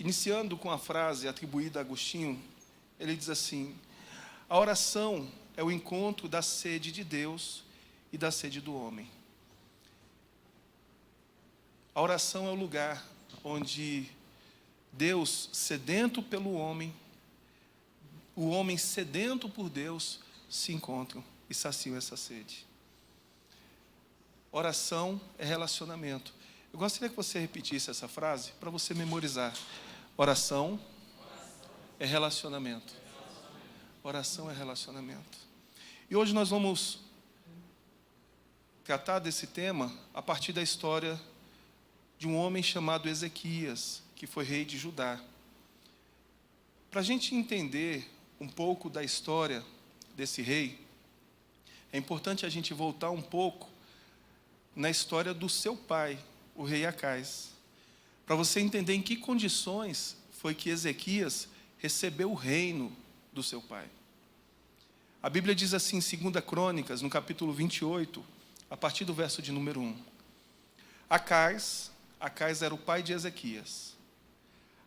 iniciando com a frase atribuída a Agostinho, ele diz assim: a oração é o encontro da sede de Deus e da sede do homem. A oração é o lugar onde Deus, sedento pelo homem, o homem sedento por Deus, se encontram e saciam essa sede. Oração é relacionamento. Eu gostaria que você repetisse essa frase para você memorizar. Oração é relacionamento. Oração é relacionamento. E hoje nós vamos tratar desse tema a partir da história de um homem chamado Ezequias, que foi rei de Judá. Para a gente entender um pouco da história desse rei, é importante a gente voltar um pouco na história do seu pai, o rei Acais, para você entender em que condições foi que Ezequias recebeu o reino do seu pai. A Bíblia diz assim em 2 Crônicas, no capítulo 28, a partir do verso de número 1. Acais era o pai de Ezequias.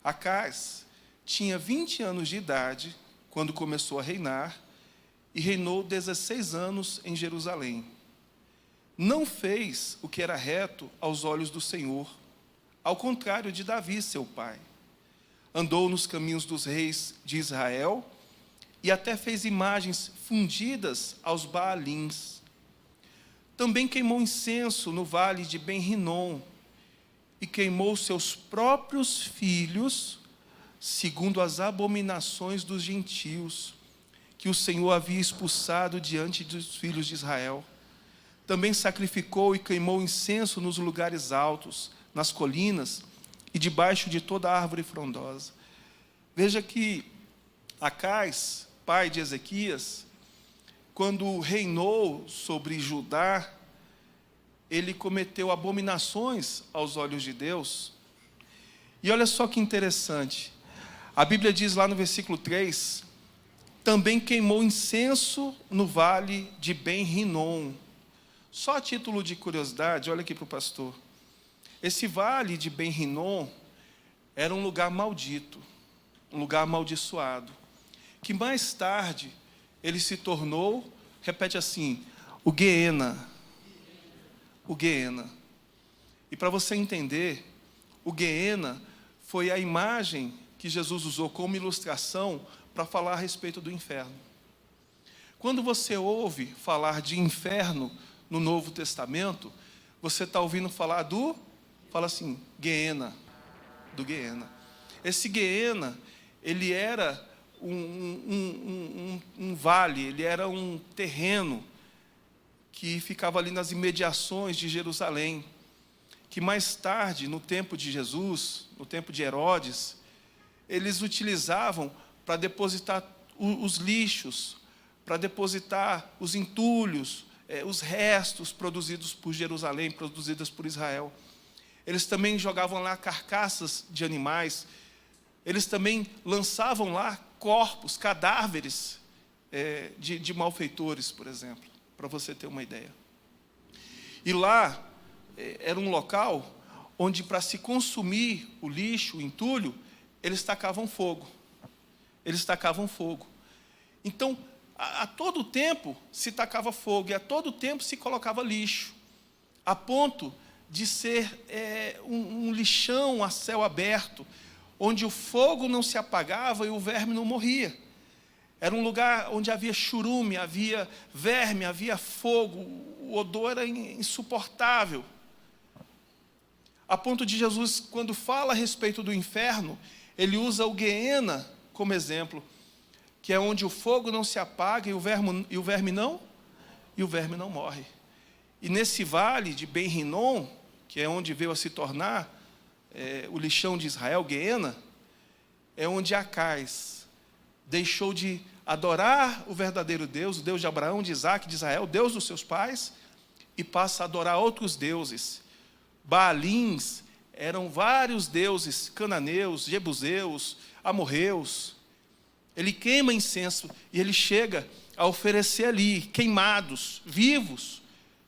Acais tinha 20 anos de idade quando começou a reinar e reinou 16 anos em Jerusalém. Não fez o que era reto aos olhos do Senhor, ao contrário de Davi, seu pai. Andou nos caminhos dos reis de Israel e até fez imagens fundidas aos Baalins. Também queimou incenso no vale de Ben-Rinom e queimou seus próprios filhos, segundo as abominações dos gentios, que o Senhor havia expulsado diante dos filhos de Israel. Também sacrificou e queimou incenso nos lugares altos, nas colinas e debaixo de toda árvore frondosa. Veja que Acais, pai de Ezequias, quando reinou sobre Judá, ele cometeu abominações aos olhos de Deus. E olha só que interessante, a Bíblia diz lá no versículo 3, também queimou incenso no vale de Ben-Rinom. Só a título de curiosidade, olha aqui para o pastor. Esse vale de Ben-Rinom era um lugar maldito, um lugar amaldiçoado, que mais tarde ele se tornou, repete assim, o Guiena. O Guiena. E para você entender, o Guiena foi a imagem que Jesus usou como ilustração para falar a respeito do inferno. Quando você ouve falar de inferno no Novo Testamento, você está ouvindo falar fala assim, Guiena, do Guiena. Esse Guiena, ele era um vale, ele era um terreno que ficava ali nas imediações de Jerusalém, que mais tarde, no tempo de Jesus, no tempo de Herodes, eles utilizavam para depositar os lixos, para depositar os entulhos, os restos produzidos por Jerusalém, produzidos por Israel. Eles também jogavam lá carcaças de animais, eles também lançavam lá corpos, cadáveres de malfeitores, por exemplo, para você ter uma ideia. E lá era um local onde, para se consumir o lixo, o entulho, eles tacavam fogo. Eles tacavam fogo. Então, a todo tempo se tacava fogo e a todo tempo se colocava lixo, a ponto de ser um lixão a céu aberto, onde o fogo não se apagava e o verme não morria. Era um lugar onde havia churume, havia verme, havia fogo, o odor era insuportável. A ponto de Jesus, quando fala a respeito do inferno, ele usa o Guiena como exemplo, que é onde o fogo não se apaga e o verme não morre. E nesse vale de Ben-Rinom, que é onde veio a se tornar o lixão de Israel, Guiena, é onde Acais deixou de adorar o verdadeiro Deus, o Deus de Abraão, de Isaac, de Israel, o Deus dos seus pais, e passa a adorar outros deuses. Baalins eram vários deuses cananeus, jebuseus, amorreus. Ele queima incenso e ele chega a oferecer ali, queimados, vivos,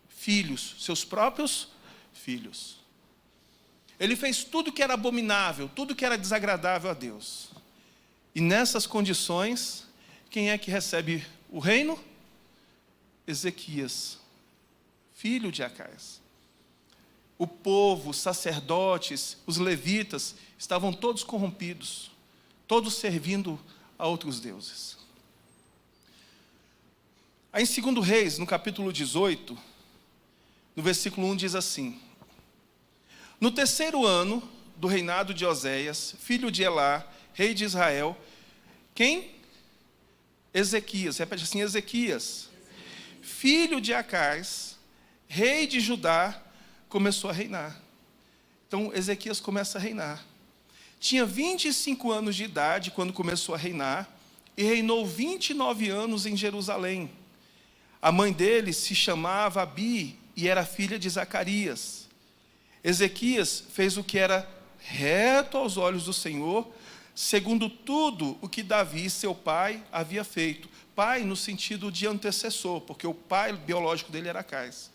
filhos, seus próprios filhos. Ele fez tudo que era abominável, tudo que era desagradável a Deus. E nessas condições, quem é que recebe o reino? Ezequias, filho de Acaias. O povo, os sacerdotes, os levitas, estavam todos corrompidos, todos servindo a outros deuses. Aí em 2 Reis, no capítulo 18, no versículo 1 diz assim: no 3º ano do reinado de Oséias, filho de Elá, rei de Israel, quem? Ezequias, repete assim, Ezequias, filho de Acais, rei de Judá, começou a reinar. Então Ezequias começa a reinar. Tinha 25 anos de idade quando começou a reinar, e reinou 29 anos em Jerusalém. A mãe dele se chamava Abi, e era filha de Zacarias. Ezequias fez o que era reto aos olhos do Senhor, segundo tudo o que Davi, seu pai, havia feito. Pai no sentido de antecessor, porque o pai biológico dele era Acais.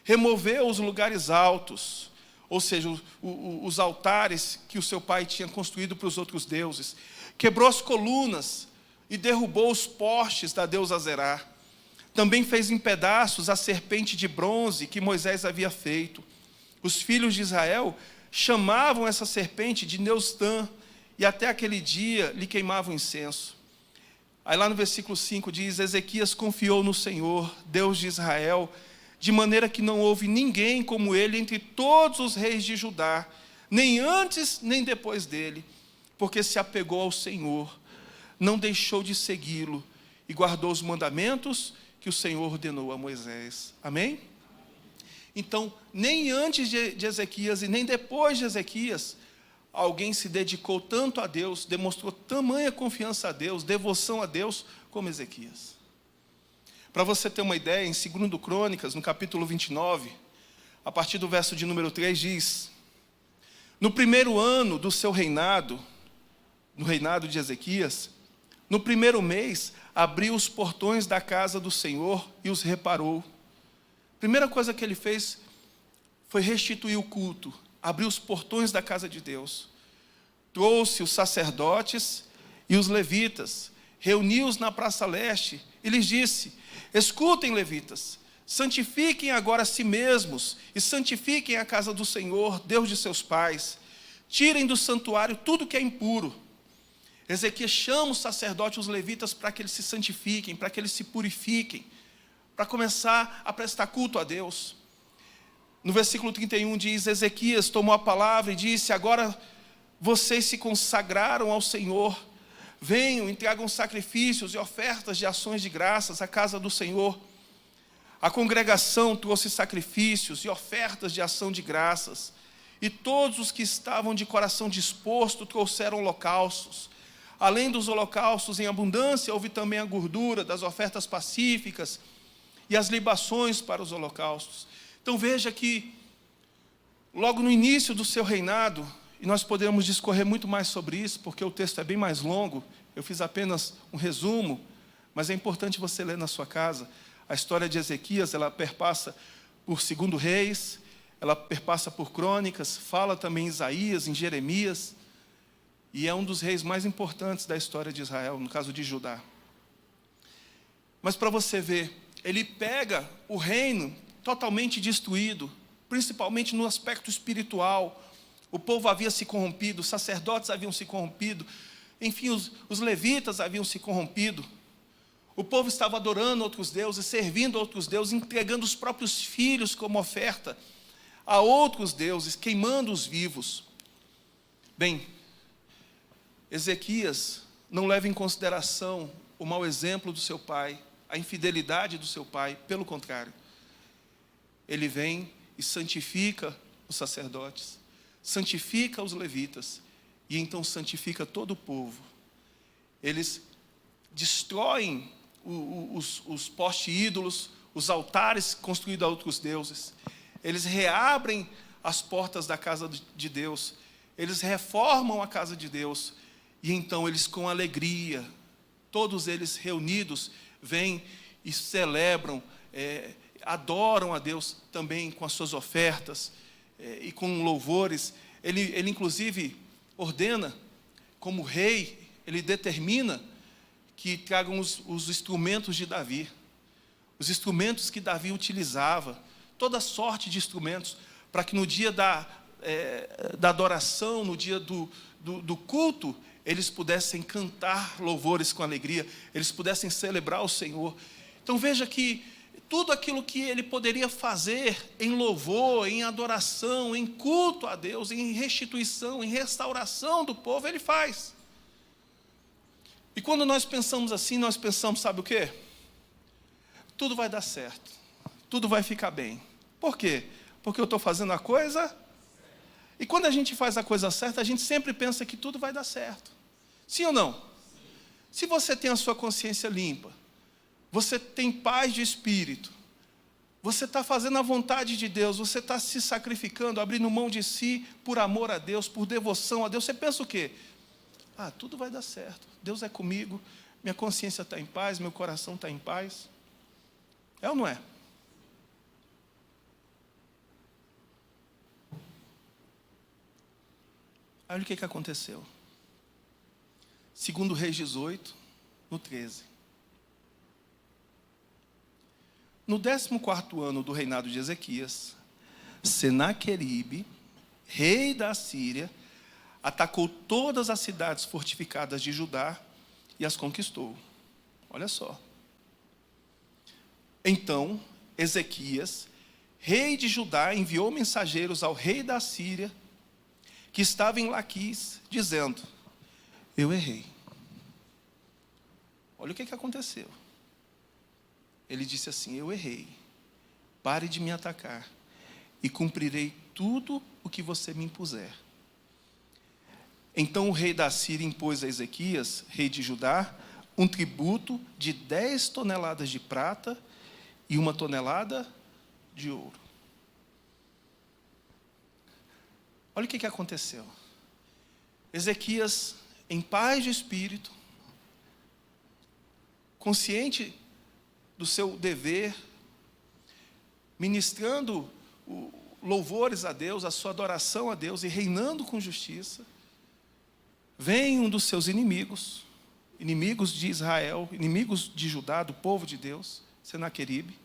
Removeu os lugares altos, ou seja, os altares que o seu pai tinha construído para os outros deuses. Quebrou as colunas e derrubou os postes da deusa Zerá. Também fez em pedaços a serpente de bronze que Moisés havia feito. Os filhos de Israel chamavam essa serpente de Neustã, e até aquele dia lhe queimavam incenso. Aí lá no versículo 5 diz: Ezequias confiou no Senhor, Deus de Israel, de maneira que não houve ninguém como ele entre todos os reis de Judá, nem antes nem depois dele, porque se apegou ao Senhor, não deixou de segui-lo e guardou os mandamentos que o Senhor ordenou a Moisés. Amém? Então, nem antes de Ezequias e nem depois de Ezequias, alguém se dedicou tanto a Deus, demonstrou tamanha confiança a Deus, devoção a Deus, como Ezequias. Para você ter uma ideia, em 2 Crônicas, no capítulo 29, a partir do verso de número 3, diz: no 1º ano do seu reinado, no reinado de Ezequias, no 1º mês, abriu os portões da casa do Senhor e os reparou. A primeira coisa que ele fez foi restituir o culto, abrir os portões da casa de Deus. Trouxe os sacerdotes e os levitas, reuniu-os na Praça Leste e lhes disse: escutem, levitas, santifiquem agora a si mesmos e santifiquem a casa do Senhor, Deus de seus pais. Tirem do santuário tudo que é impuro. Ezequias chama os sacerdotes e os levitas para que eles se santifiquem, para que eles se purifiquem, para começar a prestar culto a Deus. No versículo 31 diz: Ezequias tomou a palavra e disse: agora vocês se consagraram ao Senhor, venham, entregam sacrifícios e ofertas de ações de graças à casa do Senhor. A congregação trouxe sacrifícios e ofertas de ação de graças, e todos os que estavam de coração disposto trouxeram holocaustos. Além dos holocaustos em abundância, houve também a gordura das ofertas pacíficas e as libações para os holocaustos. Então veja que, logo no início do seu reinado, e nós poderíamos discorrer muito mais sobre isso, porque o texto é bem mais longo, eu fiz apenas um resumo, mas é importante você ler na sua casa. A história de Ezequias, ela perpassa por 2 Reis, ela perpassa por Crônicas, fala também em Isaías, em Jeremias, e é um dos reis mais importantes da história de Israel, no caso de Judá. Mas para você ver, ele pega o reino totalmente destruído, principalmente no aspecto espiritual. O povo havia se corrompido, os sacerdotes haviam se corrompido, enfim, os levitas haviam se corrompido. O povo estava adorando outros deuses, servindo outros deuses, entregando os próprios filhos como oferta a outros deuses, queimando os vivos. Bem, Ezequias não leva em consideração o mau exemplo do seu pai, a infidelidade do seu pai, pelo contrário. Ele vem e santifica os sacerdotes, santifica os levitas, e então santifica todo o povo. Eles destroem os postes ídolos, os altares construídos a outros deuses. Eles reabrem as portas da casa de Deus. Eles reformam a casa de Deus. E então eles, com alegria, todos eles reunidos, vêm e celebram, adoram a Deus também com as suas ofertas e com louvores. Ele inclusive ordena, como rei, ele determina que tragam os instrumentos de Davi, os instrumentos que Davi utilizava, toda sorte de instrumentos, para que no dia da adoração, no dia do culto, eles pudessem cantar louvores com alegria, eles pudessem celebrar o Senhor. Então veja que tudo aquilo que ele poderia fazer em louvor, em adoração, em culto a Deus, em restituição, em restauração do povo, ele faz. E quando nós pensamos assim, nós pensamos, sabe o quê? Tudo vai dar certo, tudo vai ficar bem. Por quê? Porque eu estou fazendo a coisa. E quando a gente faz a coisa certa, a gente sempre pensa que tudo vai dar certo. Sim ou não? Se você tem a sua consciência limpa, você tem paz de espírito, você está fazendo a vontade de Deus, você está se sacrificando, abrindo mão de si por amor a Deus, por devoção a Deus, você pensa o quê? Tudo vai dar certo, Deus é comigo, minha consciência está em paz, meu coração está em paz. É ou não é? Olha o que aconteceu. Segundo Reis 18, no 13. No 14º ano do reinado de Ezequias, Senaqueribe, rei da Assíria, atacou todas as cidades fortificadas de Judá e as conquistou. Olha só. Então, Ezequias, rei de Judá, enviou mensageiros ao rei da Assíria, que estava em Laquis, dizendo: eu errei. Olha o que aconteceu. Ele disse assim: eu errei. Pare de me atacar e cumprirei tudo o que você me impuser. Então o rei da Síria impôs a Ezequias, rei de Judá, um tributo de 10 toneladas de prata e 1 tonelada de ouro. Olha o que aconteceu. Ezequias, em paz de espírito, consciente do seu dever, ministrando louvores a Deus, a sua adoração a Deus e reinando com justiça, vem um dos seus inimigos de Israel, inimigos de Judá, do povo de Deus, Senaqueribe,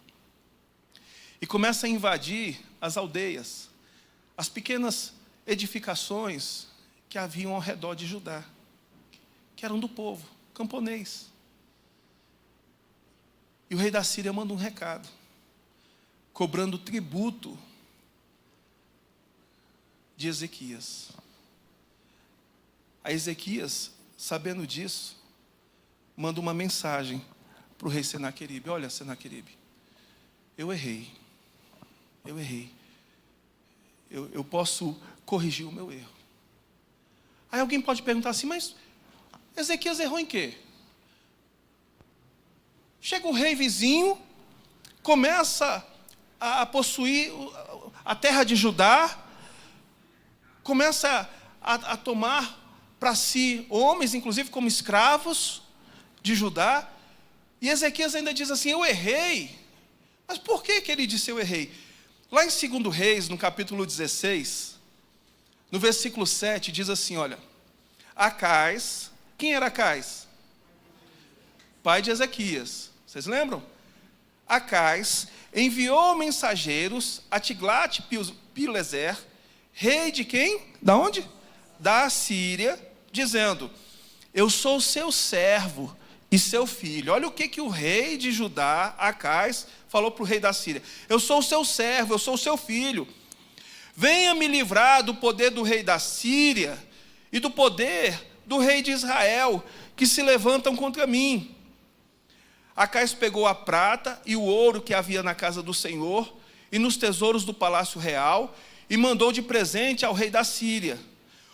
e começa a invadir as aldeias, as pequenas edificações que haviam ao redor de Judá, que eram do povo, camponês. E o rei da Síria manda um recado, cobrando tributo de Ezequias. A Ezequias, sabendo disso, manda uma mensagem para o rei Senaqueribe: olha, Senaqueribe, eu errei. Eu posso corrigir o meu erro. Aí alguém pode perguntar assim: mas Ezequias errou em quê? Chega o rei vizinho, começa a possuir a terra de Judá, começa a tomar para si homens, inclusive como escravos de Judá, e Ezequias ainda diz assim: eu errei. Mas por que ele disse eu errei? Lá em 2 Reis, no capítulo 16, no versículo 7, diz assim, olha: Acais, quem era Acais? Pai de Ezequias, vocês lembram? Acais enviou mensageiros a Tiglat-Pileser, rei de quem? Da onde? Da Assíria, dizendo: eu sou seu servo e seu filho. Olha o que o rei de Judá, Acais, falou para o rei da Síria: eu sou o seu servo, eu sou o seu filho. Venha me livrar do poder do rei da Síria e do poder do rei de Israel, que se levantam contra mim. Acais pegou a prata e o ouro que havia na casa do Senhor e nos tesouros do palácio real e mandou de presente ao rei da Síria.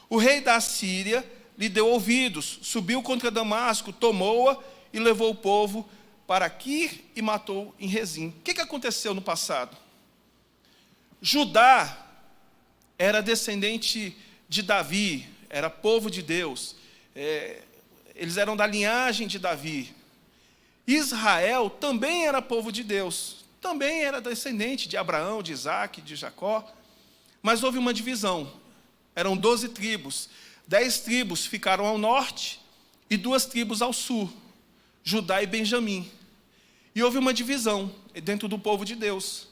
O rei da Síria lhe deu ouvidos, subiu contra Damasco, tomou-a e levou o povo para Quir e matou em Rezim. O que aconteceu no passado? Judá era descendente de Davi, era povo de Deus, eles eram da linhagem de Davi. Israel também era povo de Deus, também era descendente de Abraão, de Isaac, de Jacó, Mas houve uma divisão. Eram 12 tribos. 10 tribos ficaram ao norte e 2 tribos ao sul, Judá e Benjamim. E houve uma divisão dentro do povo de Deus.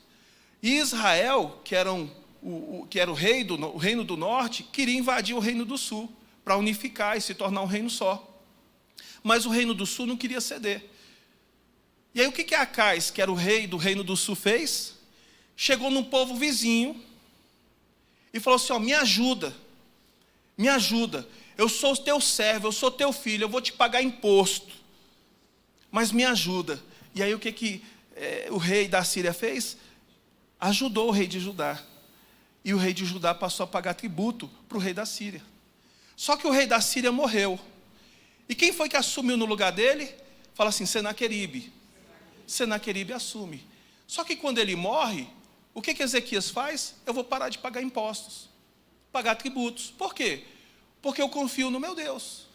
E Israel, que era o reino do norte, queria invadir o reino do sul, para unificar e se tornar um reino só. Mas o reino do sul não queria ceder. E aí o que Acais, que era o rei do reino do sul, fez? Chegou num povo vizinho e falou assim, me ajuda, eu sou teu servo, eu sou teu filho, eu vou te pagar imposto, mas me ajuda. E aí o que o rei da Síria fez? Ajudou o rei de Judá. E o rei de Judá passou a pagar tributo para o rei da Síria. Só que o rei da Síria morreu. E quem foi que assumiu no lugar dele? Fala assim, Senaqueribe. Senaqueribe assume. Só que quando ele morre, o que Ezequias faz? Eu vou parar de pagar impostos, pagar tributos. Por quê? Porque eu confio no meu Deus.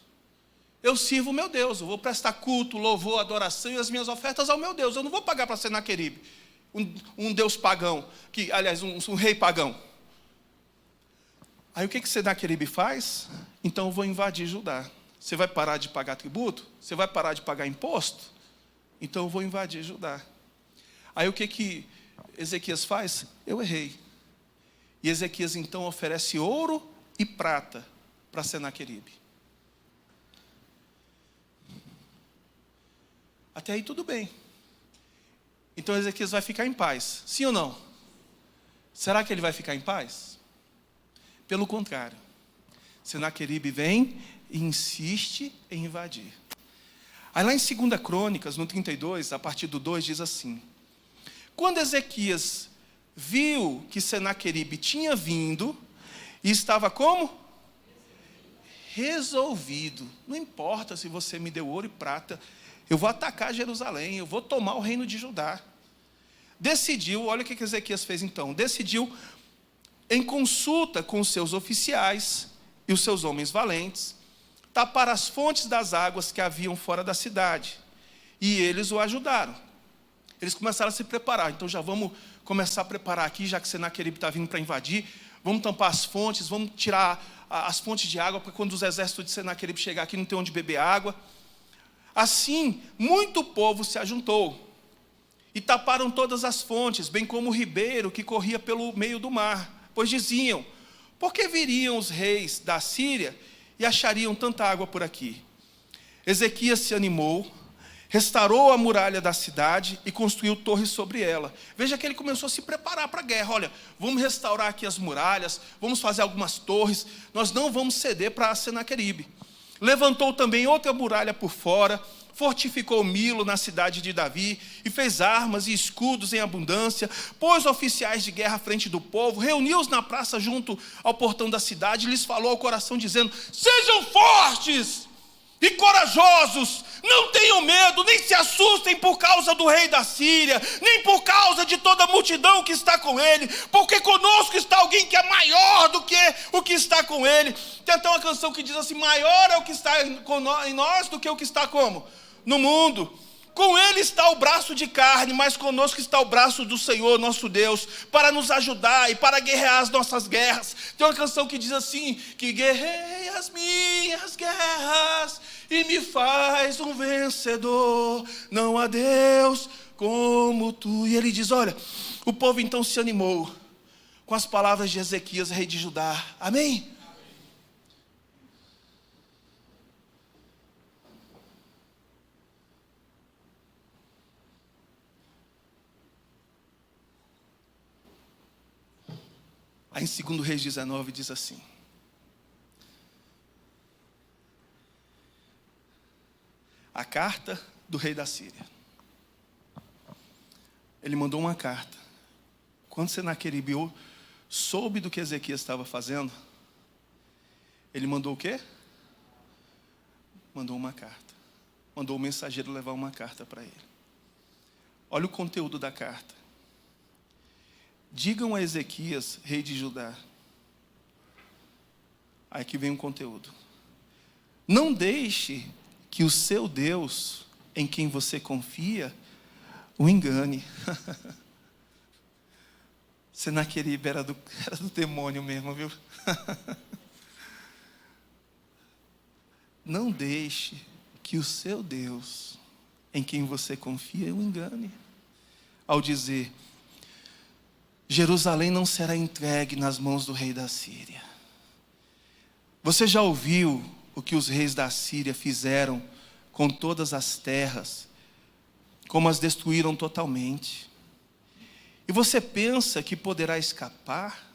Eu sirvo o meu Deus, eu vou prestar culto, louvor, adoração e as minhas ofertas ao meu Deus. Eu não vou pagar para Senaqueribe, um Deus pagão, aliás, um rei pagão. Aí o que Senaqueribe faz? Então eu vou invadir Judá. Você vai parar de pagar tributo? Você vai parar de pagar imposto? Então eu vou invadir Judá. Aí o que Ezequias faz? Eu errei. E Ezequias então oferece ouro e prata para Senaqueribe. Até aí tudo bem. Então Ezequias vai ficar em paz. Sim ou não? Será que ele vai ficar em paz? Pelo contrário. Senaqueribe vem e insiste em invadir. Aí lá em 2 Crônicas, no 32, a partir do 2, diz assim: quando Ezequias viu que Senaqueribe tinha vindo, e estava como? Resolvido. Não importa se você me deu ouro e prata, eu vou atacar Jerusalém, eu vou tomar o reino de Judá. Decidiu, olha o que Ezequias fez então, decidiu, em consulta com os seus oficiais e os seus homens valentes, tapar as fontes das águas que haviam fora da cidade. E eles o ajudaram. Eles começaram a se preparar. Então já vamos começar a preparar aqui, já que Senaqueribe está vindo para invadir. Vamos tampar as fontes, vamos tirar as fontes de água, para quando os exércitos de Senaqueribe chegar aqui não ter onde beber água. Assim, muito povo se ajuntou. E taparam todas as fontes, bem como o ribeiro que corria pelo meio do mar. Pois diziam, por que viriam os reis da Síria e achariam tanta água por aqui? Ezequias se animou, restaurou a muralha da cidade e construiu torres sobre ela. Veja que ele começou a se preparar para a guerra. Olha, vamos restaurar aqui as muralhas, vamos fazer algumas torres, nós não vamos ceder para Senaqueribe. Levantou também outra muralha por fora, fortificou Milo na cidade de Davi, e fez armas e escudos em abundância, pôs oficiais de guerra à frente do povo, reuniu-os na praça junto ao portão da cidade, e lhes falou ao coração dizendo, sejam fortes e corajosos, não tenham medo, nem se assustem por causa do rei da Síria, nem por causa de toda a multidão que está com ele, porque conosco está alguém que é maior do que o que está com ele. Tem até uma canção que diz assim, maior é o que está em nós do que o que está como? No mundo. Com ele está o braço de carne, mas conosco está o braço do Senhor, nosso Deus, para nos ajudar e para guerrear as nossas guerras. Tem uma canção que diz assim, que guerrei as minhas guerras e me faz um vencedor. Não há Deus como tu. E ele diz, olha, o povo então se animou com as palavras de Ezequias, rei de Judá. Amém? Aí em 2 Reis 19 diz assim, a carta do rei da Síria. Ele mandou uma carta. Quando Senaqueribe soube do que Ezequias estava fazendo, ele mandou o quê? Mandou uma carta. Mandou o mensageiro levar uma carta para ele. Olha o conteúdo da carta. Digam a Ezequias, rei de Judá. Aí que vem o conteúdo. Não deixe que o seu Deus, em quem você confia, o engane. Senaqueribe era do demônio mesmo, viu? Não deixe que o seu Deus, em quem você confia, o engane. Ao dizer, Jerusalém não será entregue nas mãos do rei da Síria. Você já ouviu o que os reis da Síria fizeram com todas as terras, como as destruíram totalmente? E você pensa que poderá escapar?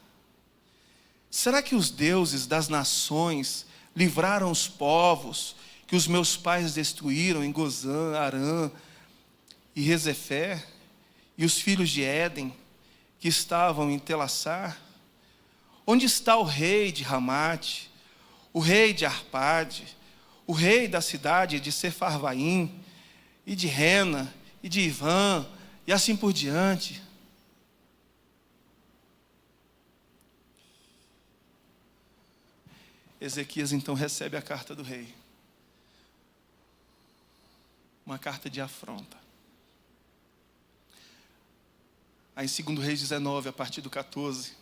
Será que os deuses das nações livraram os povos que os meus pais destruíram em Gozã, Arã e Rezefé, e os filhos de Éden que estavam em Telassar? Onde está o rei de Ramate, o rei de Arpade, o rei da cidade de Sefarvaim, e de Rena, e de Ivã, e assim por diante? Ezequias então recebe a carta do rei. Uma carta de afronta. Aí em 2 Reis 19, a partir do 14.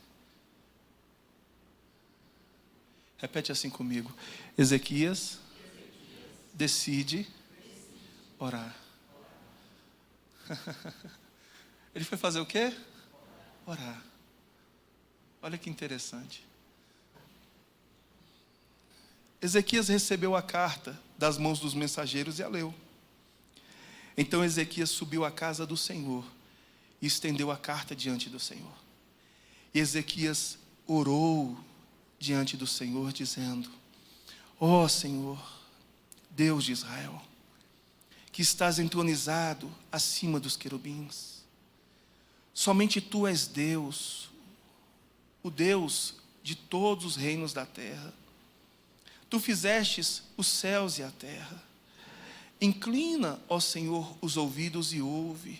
Repete assim comigo. Ezequias decide orar. Ele foi fazer o quê? Orar. Olha que interessante. Ezequias recebeu a carta das mãos dos mensageiros e a leu. Então Ezequias subiu à casa do Senhor e estendeu a carta diante do Senhor. E Ezequias orou diante do Senhor, dizendo, ó Senhor, Deus de Israel, que estás entronizado acima dos querubins, somente Tu és Deus, o Deus de todos os reinos da terra. Tu fizestes os céus e a terra. Inclina, ó Senhor, os ouvidos e ouve.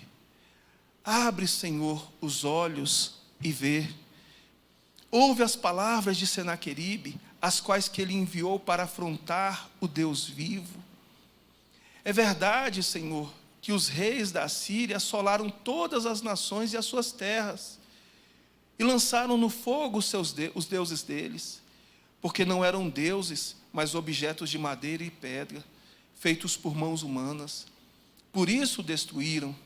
Abre, Senhor, os olhos e vê. Ouve as palavras de Senaqueribe, as quais que ele enviou para afrontar o Deus vivo. É verdade, Senhor, que os reis da Síria assolaram todas as nações e as suas terras, e lançaram no fogo os deuses deles, porque não eram deuses, mas objetos de madeira e pedra, feitos por mãos humanas. Por isso o destruíram.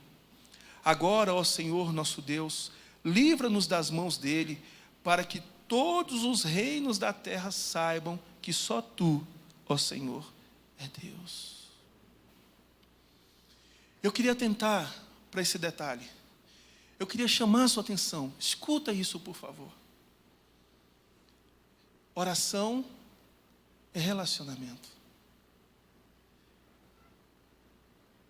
Agora, ó Senhor nosso Deus, livra-nos das mãos dele, para que todos os reinos da terra saibam que só Tu, ó Senhor, é Deus. Eu queria atentar para esse detalhe. Eu queria chamar a sua atenção. Escuta isso, por favor. Oração é relacionamento.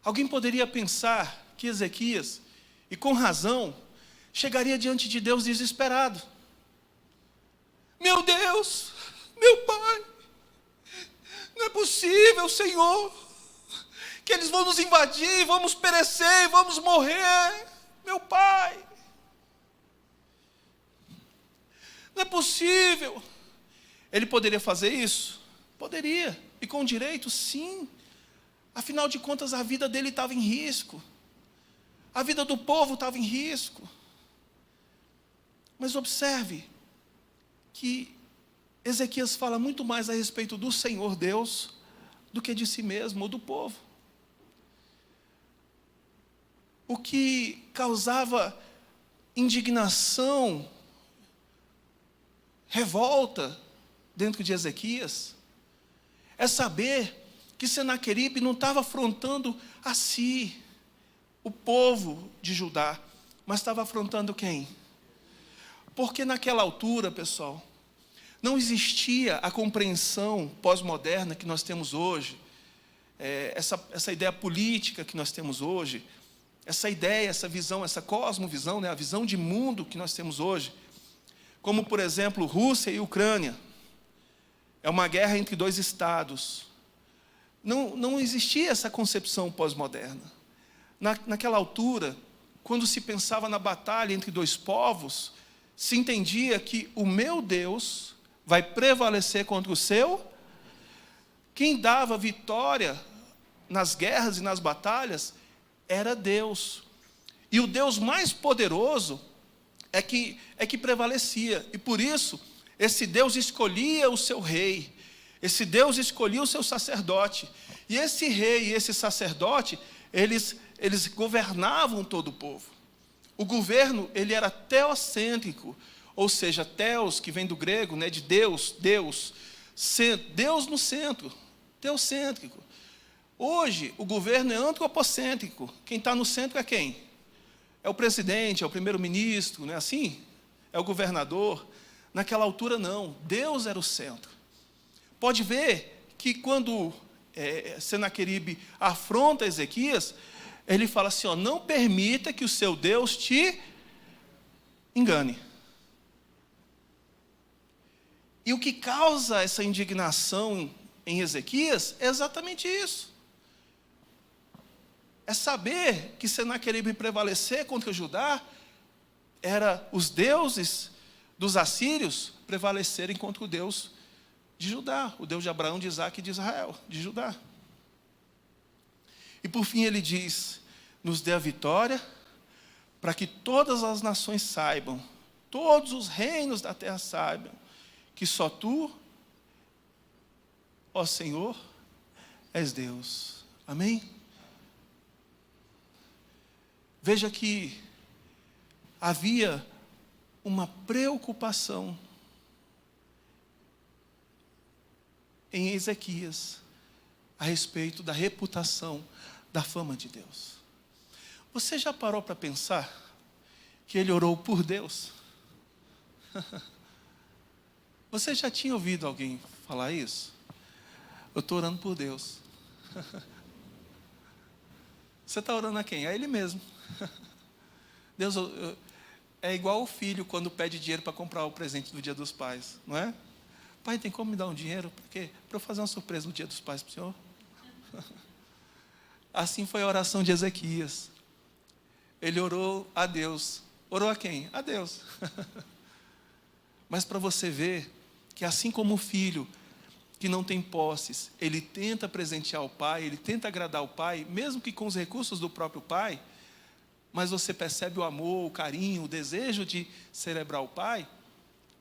Alguém poderia pensar que Ezequias, e com razão, chegaria diante de Deus desesperado. Meu Deus, meu Pai, não é possível, Senhor, que eles vão nos invadir, vamos perecer, vamos morrer, meu Pai. Não é possível. Ele poderia fazer isso? Poderia, e com direito, sim. Afinal de contas, a vida dele estava em risco. A vida do povo estava em risco. Mas observe que Ezequias fala muito mais a respeito do Senhor Deus do que de si mesmo ou do povo. O que causava indignação, revolta dentro de Ezequias, é saber que Senaqueribe não estava afrontando a si, o povo de Judá, mas estava afrontando quem? Porque naquela altura, pessoal, não existia a compreensão pós-moderna que nós temos hoje, essa ideia política que nós temos hoje, essa ideia, essa visão, essa cosmovisão, né, a visão de mundo que nós temos hoje, como, por exemplo, Rússia e Ucrânia. É uma guerra entre dois estados. Não existia essa concepção pós-moderna. Naquela altura, quando se pensava na batalha entre dois povos, se entendia que o meu Deus vai prevalecer contra o seu. Quem dava vitória nas guerras e nas batalhas era Deus. E o Deus mais poderoso é que prevalecia. E por isso, esse Deus escolhia o seu rei. Esse Deus escolhia o seu sacerdote. E esse rei e esse sacerdote, eles governavam todo o povo. O governo, ele era teocêntrico, ou seja, teos, que vem do grego, né, de Deus, Deus no centro, teocêntrico. Hoje, o governo é antropocêntrico. Quem está no centro é quem? É o presidente, é o primeiro-ministro, não é assim? É o governador. Naquela altura, não. Deus era o centro. Pode ver que quando Senaqueribe afronta Ezequias, ele fala assim, ó, não permita que o seu Deus te engane. E o que causa essa indignação em Ezequias é exatamente isso. É saber que Senaqueribe prevalecer contra Judá, era os deuses dos assírios prevalecerem contra o Deus de Judá, o Deus de Abraão, de Isaac e de Israel, de Judá. E por fim ele diz, nos dê a vitória, para que todas as nações saibam, todos os reinos da terra saibam, que só tu, ó Senhor, és Deus. Amém? Veja que havia uma preocupação em Ezequias a respeito da reputação, da fama de Deus. Você já parou para pensar que ele orou por Deus? Você já tinha ouvido alguém falar isso? Eu estou orando por Deus. Você está orando a quem? A Ele mesmo. Deus, é igual o filho quando pede dinheiro para comprar o presente do Dia dos Pais, não é? Pai, tem como me dar um dinheiro? Para quê? Para eu fazer uma surpresa no Dia dos Pais para o Senhor. Assim foi a oração de Ezequias. Ele orou a Deus. Orou a quem? A Deus. Mas para você ver que assim como o filho que não tem posses, ele tenta presentear o pai, ele tenta agradar o pai, mesmo que com os recursos do próprio pai, mas você percebe o amor, o carinho, o desejo de celebrar o pai,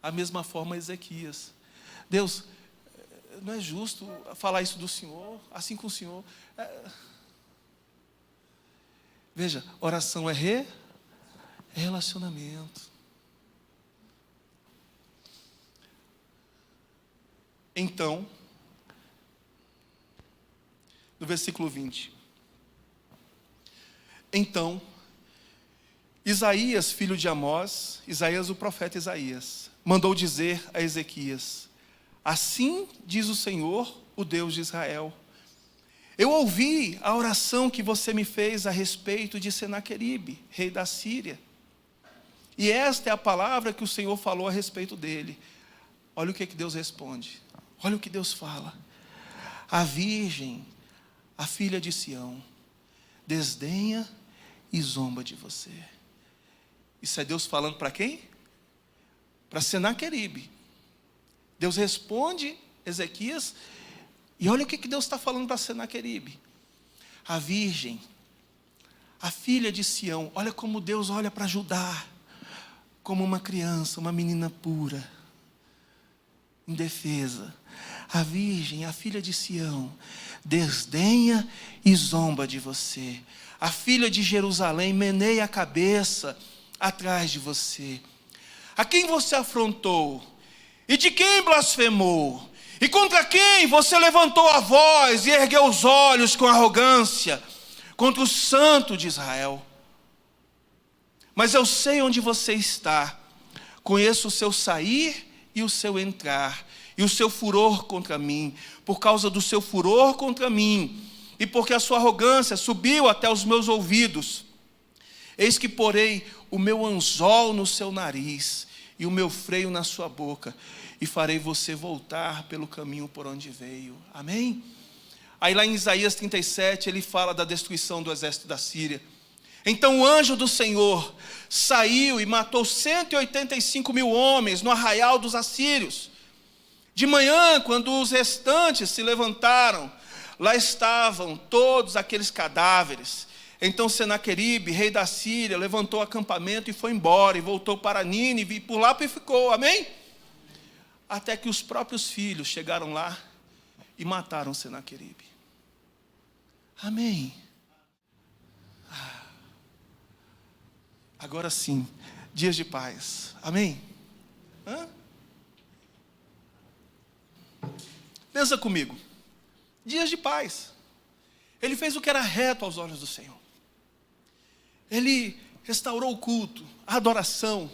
a mesma forma Ezequias. Deus, não é justo falar isso do Senhor, assim com o Senhor. Veja, oração é relacionamento. Então, no versículo 20. Então, Isaías, filho de Amós, Isaías, o profeta Isaías, mandou dizer a Ezequias, assim diz o Senhor, o Deus de Israel, eu ouvi a oração que você me fez a respeito de Senaqueribe, rei da Síria, e esta é a palavra que o Senhor falou a respeito dele. Olha o que Deus responde, olha o que Deus fala, a virgem, a filha de Sião, desdenha e zomba de você. Isso é Deus falando para quem? Para Senaqueribe. Deus responde Ezequias, e olha o que Deus está falando para Senaqueribe. A virgem, a filha de Sião, olha como Deus olha para Judá, como uma criança, uma menina pura, indefesa. A virgem, a filha de Sião, desdenha e zomba de você. A filha de Jerusalém meneia a cabeça atrás de você. A quem você afrontou? E de quem blasfemou? E contra quem você levantou a voz e ergueu os olhos com arrogância? Contra o Santo de Israel. Mas eu sei onde você está. Conheço o seu sair e o seu entrar. E o seu furor contra mim. Por causa do seu furor contra mim. E porque a sua arrogância subiu até os meus ouvidos. Eis que porei o meu anzol no seu nariz e o meu freio na sua boca, e farei você voltar pelo caminho por onde veio. Amém? Aí lá em Isaías 37, ele fala da destruição do exército da Síria. Então o anjo do Senhor saiu e matou 185 mil homens no arraial dos assírios. De manhã, quando os restantes se levantaram, lá estavam todos aqueles cadáveres, Então Senaqueribe, rei da Síria, levantou acampamento e foi embora, e voltou para Nínive, e por lá ficou, amém? Até que os próprios filhos chegaram lá e mataram Senaqueribe. Amém? Agora sim, dias de paz, amém? Pensa comigo, dias de paz. Ele fez o que era reto aos olhos do Senhor. Ele restaurou o culto, a adoração.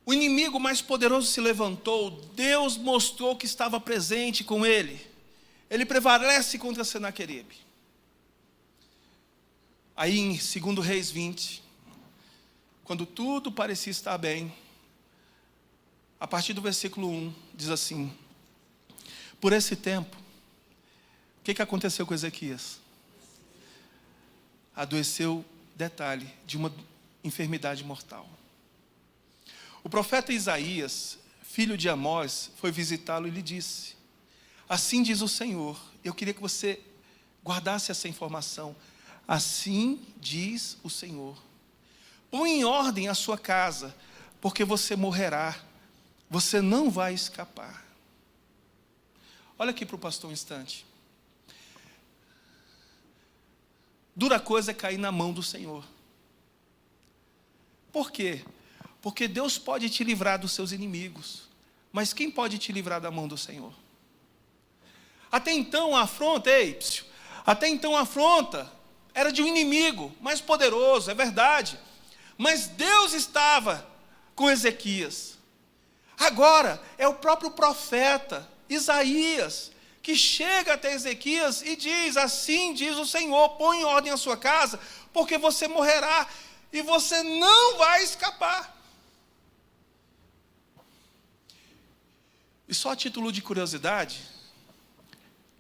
O inimigo mais poderoso se levantou. Deus mostrou que estava presente com ele. Ele prevalece contra Senaqueribe. Aí em 2 Reis 20, quando tudo parecia estar bem, a partir do versículo 1, diz assim: por esse tempo, o que aconteceu com Ezequias? Adoeceu, detalhe, de uma enfermidade mortal. O profeta Isaías, filho de Amós, foi visitá-lo e lhe disse: assim diz o Senhor. Eu queria que você guardasse essa informação. Assim diz o Senhor: põe em ordem a sua casa, porque você morrerá, você não vai escapar. Olha aqui para o pastor um instante. Dura coisa é cair na mão do Senhor. Por quê? Porque Deus pode te livrar dos seus inimigos, mas quem pode te livrar da mão do Senhor? Até então a afronta, até então a afronta era de um inimigo mais poderoso, é verdade, mas Deus estava com Ezequias. Agora é o próprio profeta Isaías que chega até Ezequias e diz: assim diz o Senhor, põe em ordem a sua casa, porque você morrerá e você não vai escapar. E só a título de curiosidade,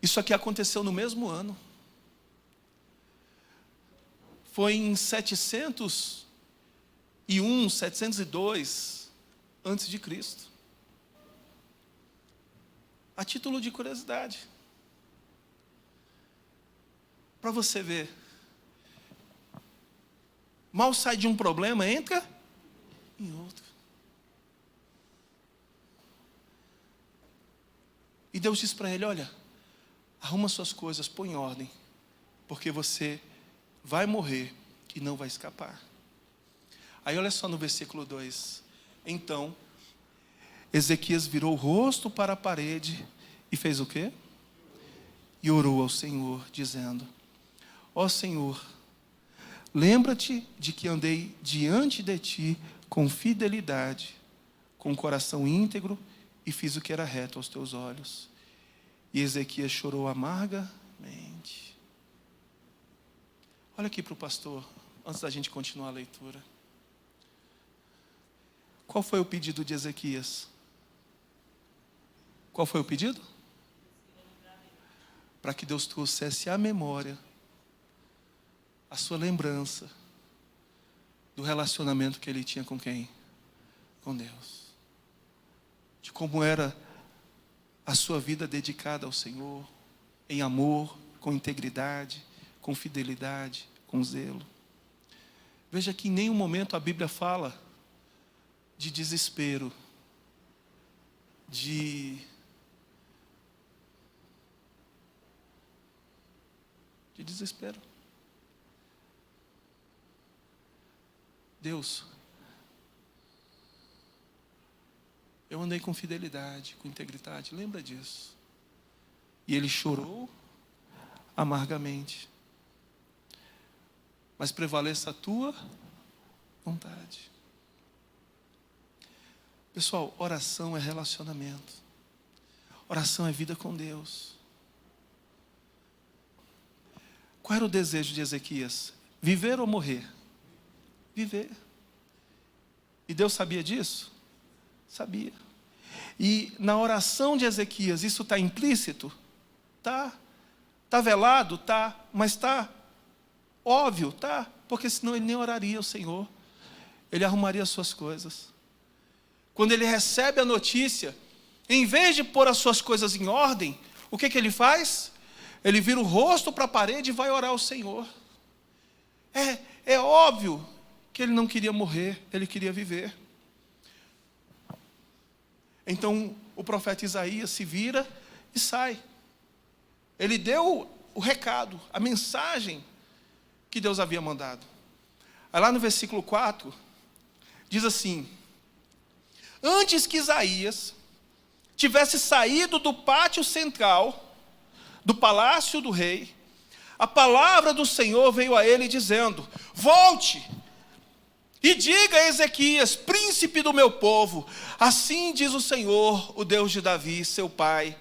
isso aqui aconteceu no mesmo ano. Foi em 701, 702 antes de Cristo. A título de curiosidade. Para você ver. Mal sai de um problema, entra em outro. E Deus diz para ele: olha, arruma suas coisas, põe em ordem, porque você vai morrer e não vai escapar. Aí olha só no versículo 2. Então Ezequias virou o rosto para a parede e fez o quê? E orou ao Senhor, dizendo: ó Senhor, lembra-te de que andei diante de ti com fidelidade, com o coração íntegro, e fiz o que era reto aos teus olhos. E Ezequias chorou amargamente. Olha aqui para o pastor, antes da gente continuar a leitura. Qual foi o pedido de Ezequias? Qual foi o pedido? Para que Deus trouxesse à memória a sua lembrança do relacionamento que ele tinha com quem? Com Deus. De como era a sua vida dedicada ao Senhor, em amor, com integridade, com fidelidade, com zelo. Veja que em nenhum momento a Bíblia fala de desespero, de desespero. Deus, eu andei com fidelidade, com integridade, lembra disso. E ele chorou amargamente. Mas prevaleça a tua vontade. Pessoal, oração é relacionamento. Oração é vida com Deus. Qual era o desejo de Ezequias? Viver ou morrer? Viver. E Deus sabia disso? Sabia. E na oração de Ezequias, isso está implícito? Tá. Está velado? Tá. Mas está óbvio? Tá. Porque senão ele nem oraria ao Senhor. Ele arrumaria as suas coisas. Quando ele recebe a notícia, em vez de pôr as suas coisas em ordem, o que ele faz? Ele vira o rosto para a parede e vai orar ao Senhor. É óbvio que ele não queria morrer, ele queria viver. Então o profeta Isaías se vira e sai. Ele deu o recado, a mensagem que Deus havia mandado. Aí lá no versículo 4, diz assim: antes que Isaías tivesse saído do pátio central, do palácio do rei, a palavra do Senhor veio a ele dizendo: volte e diga a Ezequias, príncipe do meu povo, assim diz o Senhor, o Deus de Davi, seu pai: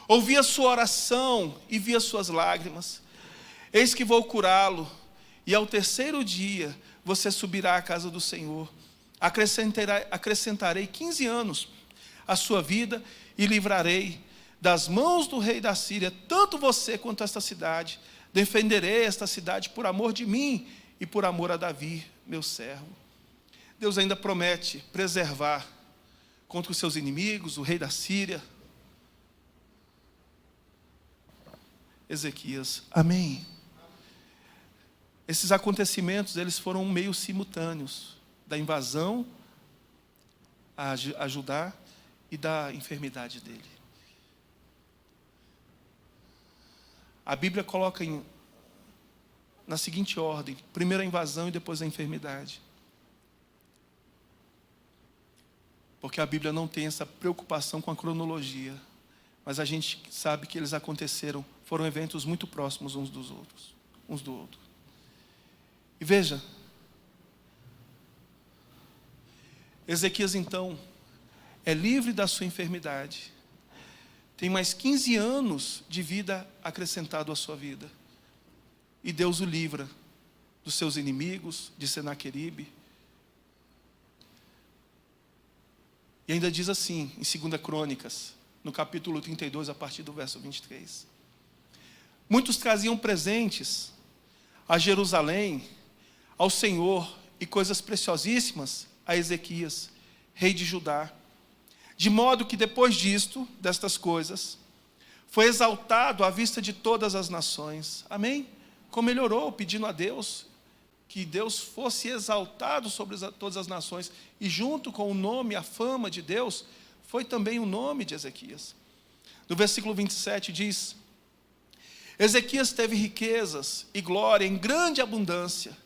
ouvi a sua oração e vi as suas lágrimas. Eis que vou curá-lo, e ao terceiro dia você subirá à casa do Senhor. Acrescentarei 15 anos à sua vida e livrarei das mãos do rei da Síria tanto você quanto esta cidade. Defenderei esta cidade por amor de mim e por amor a Davi, meu servo. Deus ainda promete preservar contra os seus inimigos, o rei da Síria, Ezequias. Amém. Esses acontecimentos, eles foram meio simultâneos, da invasão a Judá e da enfermidade dele. A Bíblia coloca na seguinte ordem: primeiro a invasão e depois a enfermidade. Porque a Bíblia não tem essa preocupação com a cronologia, mas a gente sabe que eles aconteceram, foram eventos muito próximos uns do outro. E veja, Ezequias então é livre da sua enfermidade, tem mais 15 anos de vida acrescentado à sua vida, e Deus o livra dos seus inimigos, de Senaqueribe. E ainda diz assim, em 2 Crônicas, no capítulo 32, a partir do verso 23. Muitos traziam presentes a Jerusalém, ao Senhor, e coisas preciosíssimas a Ezequias, rei de Judá. De modo que depois destas coisas, foi exaltado à vista de todas as nações. Amém? Como ele orou, pedindo a Deus que Deus fosse exaltado sobre todas as nações, e junto com o nome, a fama de Deus, foi também o nome de Ezequias. No versículo 27 diz: Ezequias teve riquezas e glória em grande abundância,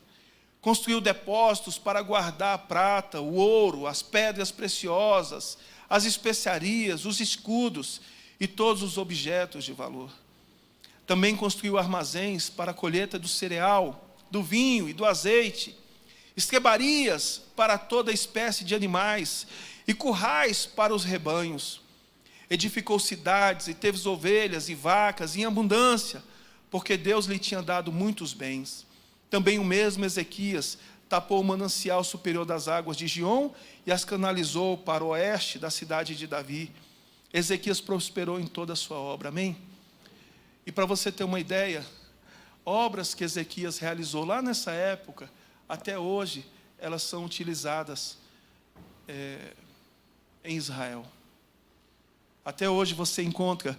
construiu depósitos para guardar a prata, o ouro, as pedras preciosas, as especiarias, os escudos e todos os objetos de valor. Também construiu armazéns para a colheita do cereal, do vinho e do azeite, estrebarias para toda espécie de animais e currais para os rebanhos. Edificou cidades e teve ovelhas e vacas em abundância, porque Deus lhe tinha dado muitos bens. Também o mesmo Ezequias tapou o manancial superior das águas de Giom e as canalizou para o oeste da cidade de Davi. Ezequias prosperou em toda a sua obra. Amém? E para você ter uma ideia, obras que Ezequias realizou lá nessa época, até hoje, elas são utilizadas em Israel. Até hoje você encontra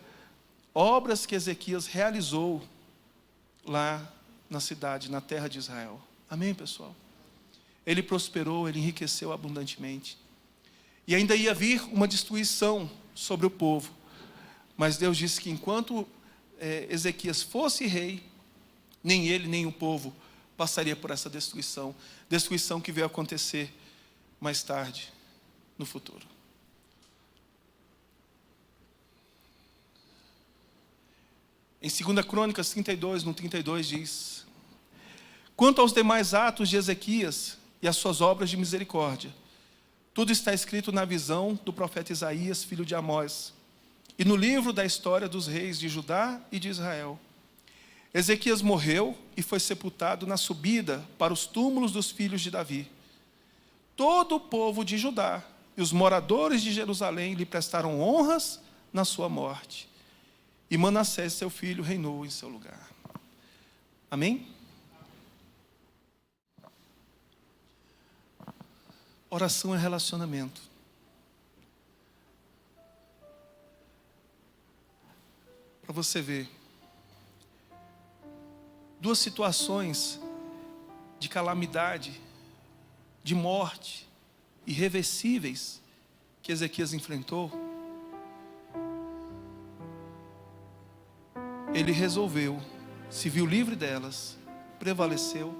obras que Ezequias realizou lá na cidade, na terra de Israel. Amém, pessoal? Ele prosperou, ele enriqueceu abundantemente. E ainda ia vir uma destruição sobre o povo. Mas Deus disse que enquanto Ezequias fosse rei, nem ele, nem o povo passaria por essa destruição. Destruição que veio acontecer mais tarde, no futuro. Em 2 Crônicas 32, no 32 diz: quanto aos demais atos de Ezequias e as suas obras de misericórdia, tudo está escrito na visão do profeta Isaías, filho de Amós, e no livro da história dos reis de Judá e de Israel. Ezequias morreu e foi sepultado na subida para os túmulos dos filhos de Davi. Todo o povo de Judá e os moradores de Jerusalém lhe prestaram honras na sua morte. E Manassés, seu filho, reinou em seu lugar. Amém? Oração é relacionamento. Para você ver, duas situações de calamidade, de morte, irreversíveis que Ezequias enfrentou, ele resolveu, se viu livre delas, prevaleceu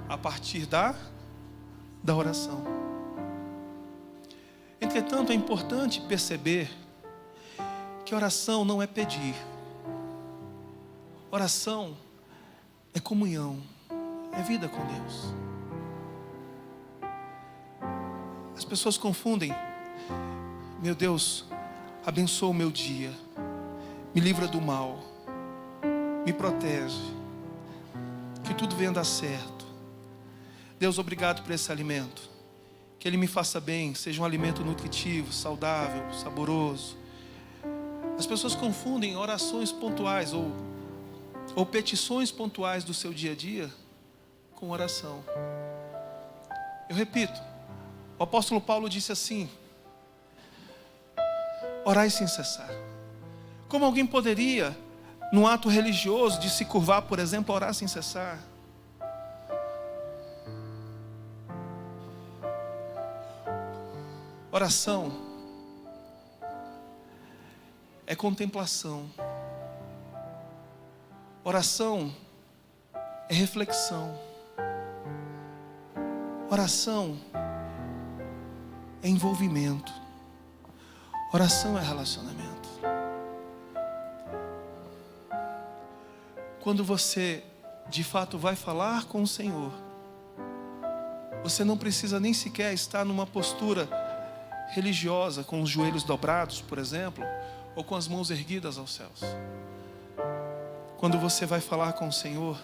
a partir da oração. Entretanto, é importante perceber que oração não é pedir. Oração é comunhão, é vida com Deus. As pessoas confundem: meu Deus, abençoa o meu dia, me livra do mal, me protege, que tudo venha dar certo. Deus, obrigado por esse alimento, que ele me faça bem, seja um alimento nutritivo, saudável, saboroso. As pessoas confundem orações pontuais ou petições pontuais do seu dia a dia com oração. Eu repito, o apóstolo Paulo disse assim: orai sem cessar. Como alguém poderia, num ato religioso de se curvar, por exemplo, orar sem cessar? Oração é contemplação. Oração é reflexão. Oração é envolvimento. Oração é relacionamento. Quando você de fato vai falar com o Senhor, você não precisa nem sequer estar numa postura religiosa, com os joelhos dobrados, por exemplo, ou com as mãos erguidas aos céus. Quando você vai falar com o Senhor,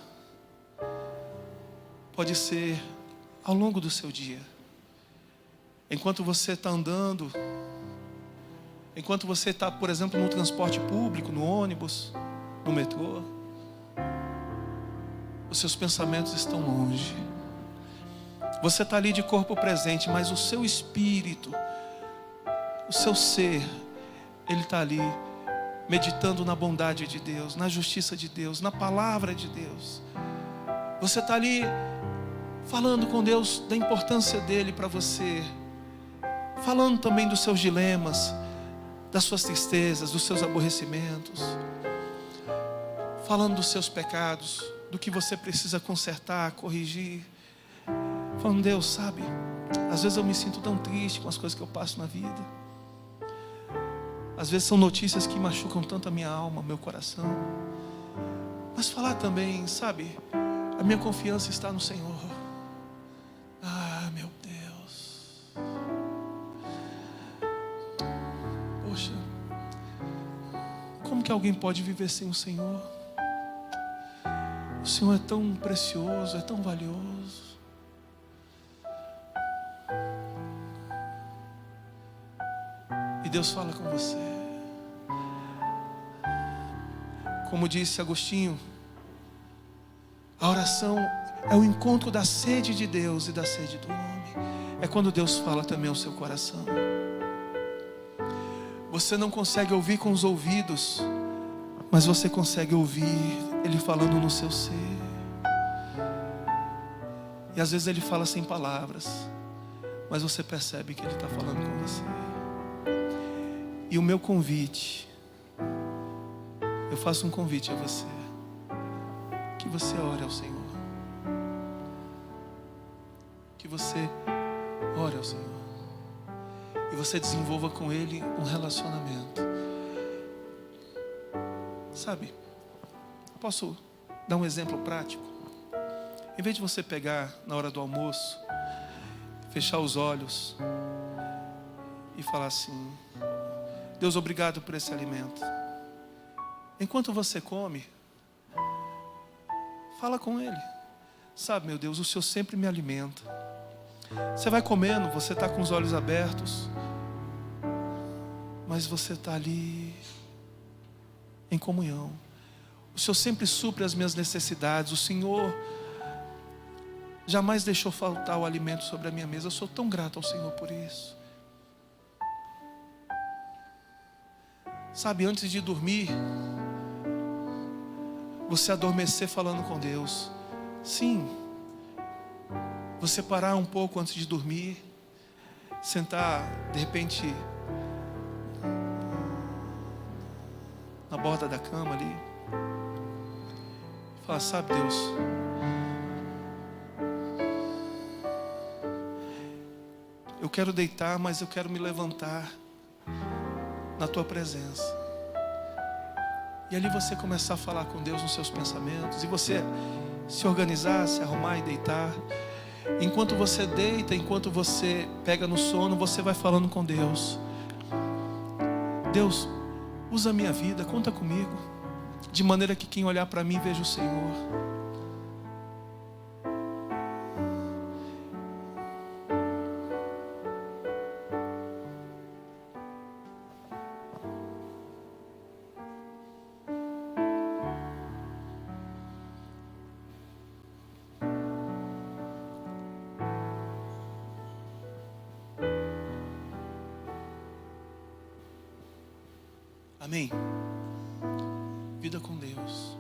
pode ser ao longo do seu dia, enquanto você está andando, enquanto você está, por exemplo, no transporte público, no ônibus, no metrô, os seus pensamentos estão longe. Você está ali de corpo presente, mas o seu espírito, o seu ser, ele está ali meditando na bondade de Deus, na justiça de Deus, na palavra de Deus. Você está ali falando com Deus da importância dele para você, falando também dos seus dilemas, das suas tristezas, dos seus aborrecimentos, falando dos seus pecados, do que você precisa consertar, corrigir. Falando: Deus, sabe, às vezes eu me sinto tão triste com as coisas que eu passo na vida. Às vezes são notícias que machucam tanto a minha alma, meu coração. Mas falar também, sabe, a minha confiança está no Senhor. Ah, meu Deus. Poxa, como que alguém pode viver sem o Senhor? O Senhor é tão precioso, é tão valioso. E Deus fala com você. Como disse Agostinho, a oração é o encontro da sede de Deus e da sede do homem. É quando Deus fala também ao seu coração. Você não consegue ouvir com os ouvidos, mas você consegue ouvir Ele falando no seu ser. E às vezes Ele fala sem palavras, mas você percebe que Ele está falando com você. E o meu convite, eu faço um convite a você, que você ore ao Senhor, que você ore ao Senhor, e você desenvolva com Ele um relacionamento. Sabe, posso dar um exemplo prático? Em vez de você pegar na hora do almoço, fechar os olhos e falar assim: Deus, obrigado por esse alimento. Enquanto você come, fala com Ele. Sabe, meu Deus, o Senhor sempre me alimenta. Você vai comendo, você está com os olhos abertos, mas você está ali em comunhão. O Senhor sempre supre as minhas necessidades. O Senhor jamais deixou faltar o alimento sobre a minha mesa. Eu sou tão grato ao Senhor por isso. Sabe, antes de dormir, você adormecer falando com Deus. Sim, Você parar um pouco antes de dormir, sentar, de repente, na borda da cama ali, falar, sabe, Deus, eu quero deitar, mas eu quero me levantar na tua presença. E ali você começar a falar com Deus nos seus pensamentos, e você se organizar, se arrumar e deitar. Enquanto você deita, enquanto você pega no sono, você vai falando com Deus. Deus, usa a minha vida, conta comigo, de maneira que quem olhar para mim veja o Senhor. Amém? Vida com Deus.